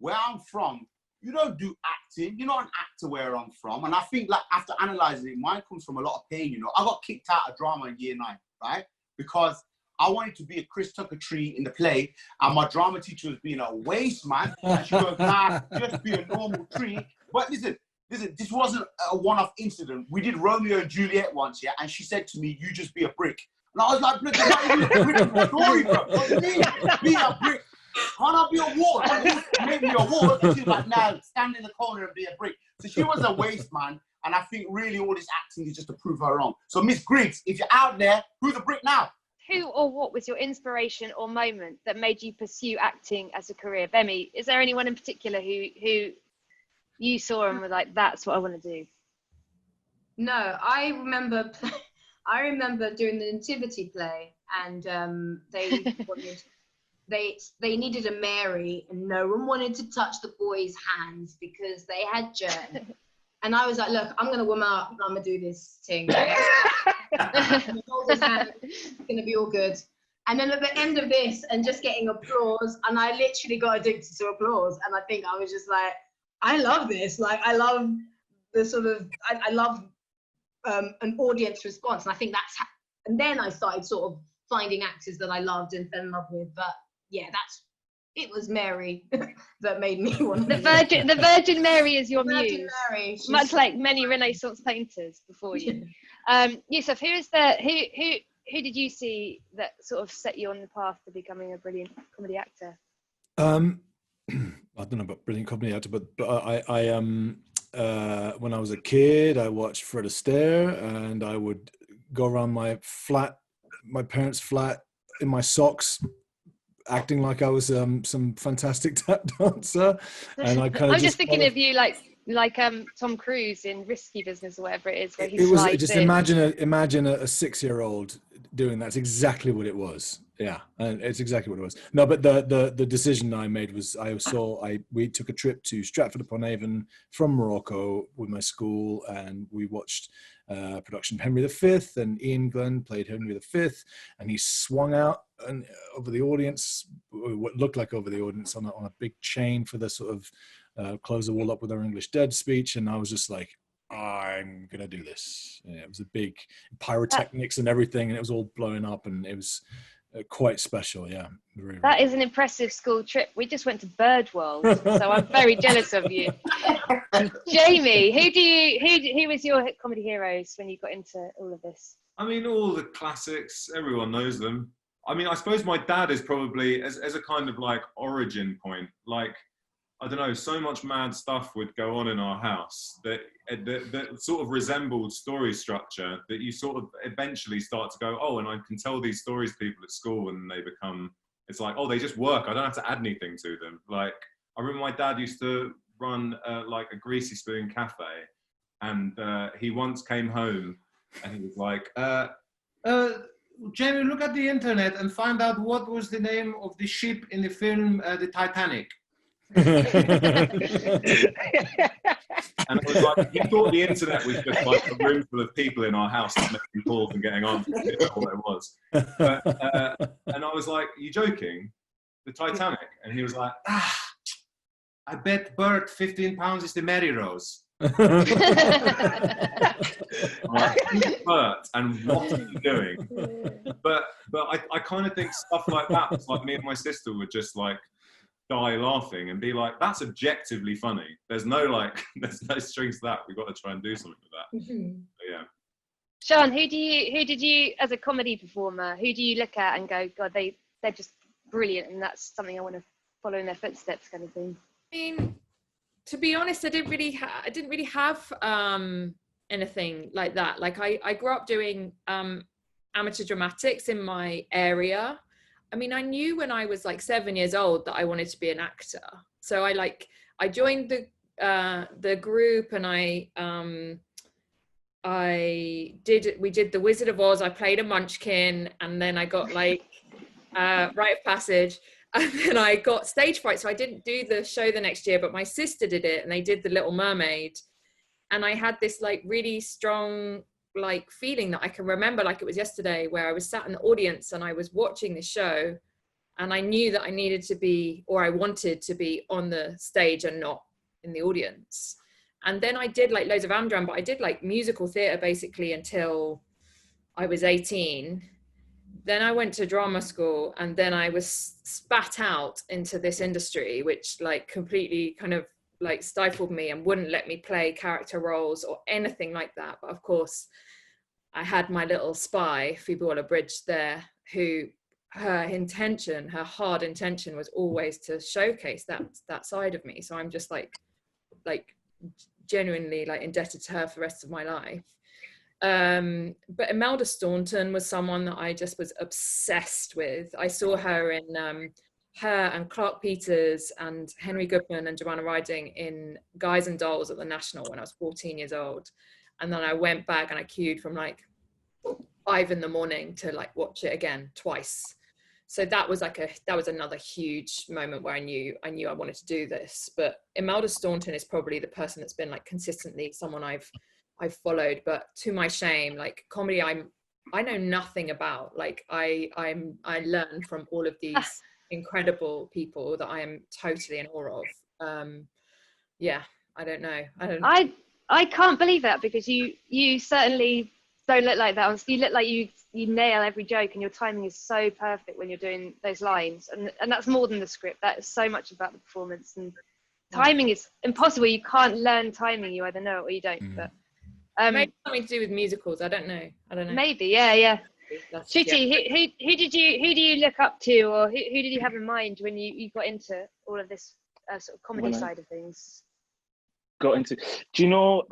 where I'm from, you don't do acting. You're not an actor where I'm from. And I think like after analysing it, mine comes from a lot of pain, you know. I got kicked out of drama in year 9, right? Because I wanted to be a Chris Tucker tree in the play, and my drama teacher was being a waste man. And she goes, nah, just be a normal tree. But listen, this wasn't a one-off incident. We did Romeo and Juliet once, yeah, and she said to me, you just be a brick. And I was like, bloody, not even a brick in the story, bro. What do you mean? Be a brick. Can't I be a wall? Make me a wall. And she's like, no, stand in the corner and be a brick. So she was a waste man. And I think really all this acting is just to prove her wrong. So Miss Griggs, if you're out there, who's a brick now? Who or what was your inspiration or moment that made you pursue acting as a career? Gbemi, is there anyone in particular who you saw and were like, that's what I want to do? No, I remember doing the nativity play, and they needed a Mary, and no one wanted to touch the boys' hands because they had germs. And I was like, look, I'm gonna warm up and I'm gonna do this thing. Hold his hand, it's gonna be all good. And then at the end of this, and just getting applause, and I literally got addicted to applause. And I think I was just like, I love this. Like, I love the sort of, I love an audience response. And I think that's, and then I started sort of finding actors that I loved and fell in love with. But yeah, it was Mary that made me want to. The Virgin Mary is your Virgin muse. Mary, much like many Renaissance painters before you. Youssef, who did you see that sort of set you on the path to becoming a brilliant comedy actor? I don't know about brilliant comedy actor, but I when I was a kid, I watched Fred Astaire, and I would go around my parents' flat in my socks, acting like I was some fantastic tap dancer, and I kind of. I'm just thinking of you like Tom Cruise in Risky Business or whatever it is, where he slides just in. imagine a 6-year-old doing that's exactly what it was. Yeah, and it's exactly what it was. No, but the decision I made was we took a trip to Stratford-upon-Avon from Morocco with my school, and we watched production of Henry V, and Ian Glenn played Henry V, and he swung out and over the audience, what looked like over the audience on a big chain for the sort of close the wall up with our English dead speech, and I was just like, I'm gonna do this. Yeah, it was a big pyrotechnics and everything, and it was all blowing up, and it was quite special. Yeah, that is an impressive school trip. We just went to Bird World, so I'm very jealous of you. Jamie, who was your comedy heroes when you got into all of this? I mean, all the classics, everyone knows them. I mean, I suppose my dad is probably as a kind of like origin point, like, I don't know, so much mad stuff would go on in our house that sort of resembled story structure that you sort of eventually start to go, oh, and I can tell these stories to people at school, and they become, it's like, oh, they just work. I don't have to add anything to them. Like, I remember my dad used to run like a Greasy Spoon cafe, and he once came home and he was like, Jamie, look at the internet and find out what was the name of the ship in the film The Titanic. And I was like, you thought the internet was just like a room full of people in our house making calls and getting answers. You know what it was. But, and I was like, you joking? The Titanic? And he was like, I bet Bert 15 pounds is the Mary Rose. Like, Bert, and what are you doing? But I kind of think stuff like that was like me and my sister would just like die laughing and be like, that's objectively funny. There's no strings to that. We've got to try and do something with that. So, yeah. Sian, who did you as a comedy performer, who do you look at and go, God, they're just brilliant, and that's something I want to follow in their footsteps, kind of thing? I mean, to be honest, I didn't really have anything like that. Like I grew up doing amateur dramatics in my area. I mean, I knew when I was like 7 years old that I wanted to be an actor. So I joined the group, and we did The Wizard of Oz. I played a munchkin, and then I got like rite of passage, and then I got stage fright. So I didn't do the show the next year, but my sister did it, and they did The Little Mermaid. And I had this like really strong like feeling that I can remember like it was yesterday, where I was sat in the audience and I was watching the show, And I knew that I needed to be, or I wanted to be on the stage and not in the audience. And then I did like loads of Amdram, but I did like musical theatre basically until I was 18. Then I went to drama school, and then I was spat out into this industry, which like completely kind of like stifled me and wouldn't let me play character roles or anything like that. But of course, I had my little spy, Phoebe Waller-Bridge there, who her hard intention was always to showcase that side of me. So I'm just like genuinely like indebted to her for the rest of my life. But Imelda Staunton was someone that I just was obsessed with. I saw her in her and Clark Peters and Henry Goodman and Joanna Riding in Guys and Dolls at the National when I was 14 years old. And then I went back and I queued from like 5 a.m. to like watch it again twice. So that was another huge moment where I knew I wanted to do this. But Imelda Staunton is probably the person that's been like consistently someone I've followed, but to my shame, like comedy, I know nothing about. Like I learn from all of these incredible people that I am totally in awe of. Yeah, I don't know. I can't believe that, because you certainly don't look like that. You look like you nail every joke, and your timing is so perfect when you're doing those lines, and that's more than the script. That is so much about the performance, and timing is impossible. You can't learn timing. You either know it or you don't. But maybe something to do with musicals. I don't know. Maybe, yeah. Ncuti, who do you look up to, or who did you have in mind when you got into all of this sort of comedy side of things? Do you know?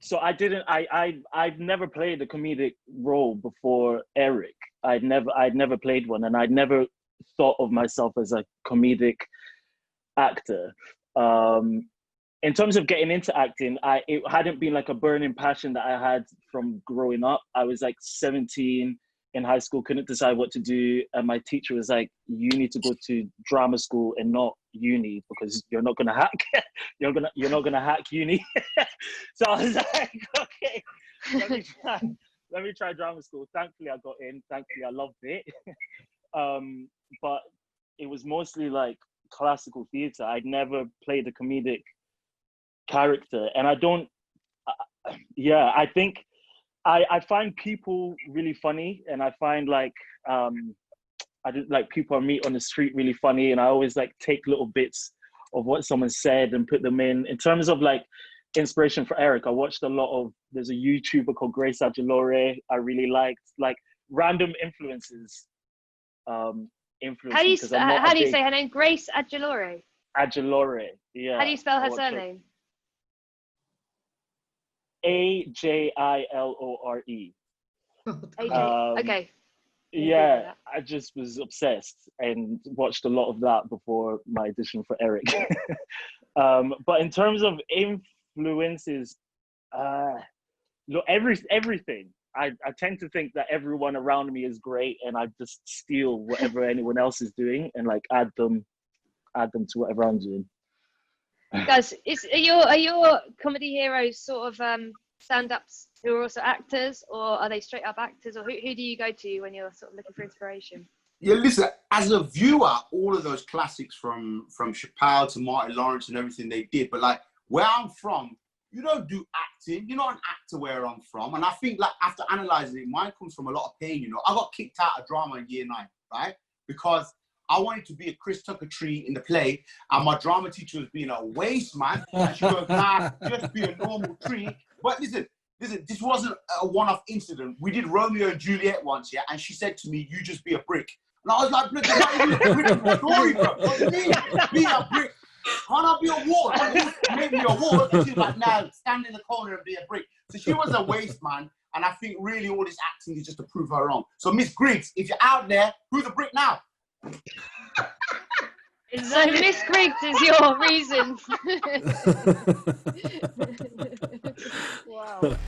So I've never played a comedic role before Eric. I'd never played one, and I'd never thought of myself as a comedic actor. In terms of getting into acting, it hadn't been like a burning passion that I had from growing up. I was like 17 in high school, couldn't decide what to do, and my teacher was like, "You need to go to drama school and not uni, because you're not gonna hack. you're not gonna hack uni." So I was like, "Okay, let me try drama school." Thankfully, I got in. Thankfully, I loved it. But it was mostly like classical theatre. I'd never played a comedic character, and I don't. I think I find people really funny, and I find like I do like people I meet on the street really funny, and I always like take little bits of what someone said and put them in. In terms of like inspiration for Eric, I watched a lot of. There's a YouTuber called Grace Adjolore I really liked, like random influences. How do you say her name? Grace Adjolore. Adjolore, yeah. How do you spell her surname? Ajilore. Okay. Yeah, I just was obsessed and watched a lot of that before my audition for Eric. But in terms of influences, look, everything. I tend to think that everyone around me is great, and I just steal whatever anyone else is doing and like add them to whatever I'm doing. Guys, are your comedy heroes sort of stand-ups who are also actors, or are they straight up actors, or who do you go to when you're sort of looking for inspiration? Yeah, listen, as a viewer, all of those classics from Chappelle to Martin Lawrence and everything they did, but like where I'm from, you don't do acting. You're not an actor where I'm from. And I think like after analysing it, mine comes from a lot of pain, you know. I got kicked out of drama in year 9, right? Because I wanted to be a Chris Tucker tree in the play, and my drama teacher was being a waste man. And she goes, "Nah, just be a normal tree." But listen, this wasn't a one-off incident. We did Romeo and Juliet once, yeah, and she said to me, "You just be a brick." And I was like, "Look, that's not even a brick in the story, bro. What do you mean? Be a brick. Can't I be a wall? Make me a wall." And she was like, "Nah, stand in the corner and be a brick." So she was a waste man, and I think really all this acting is just to prove her wrong. So Miss Griggs, if you're out there, who's a brick now? So Miss Griggs is your reason. Wow.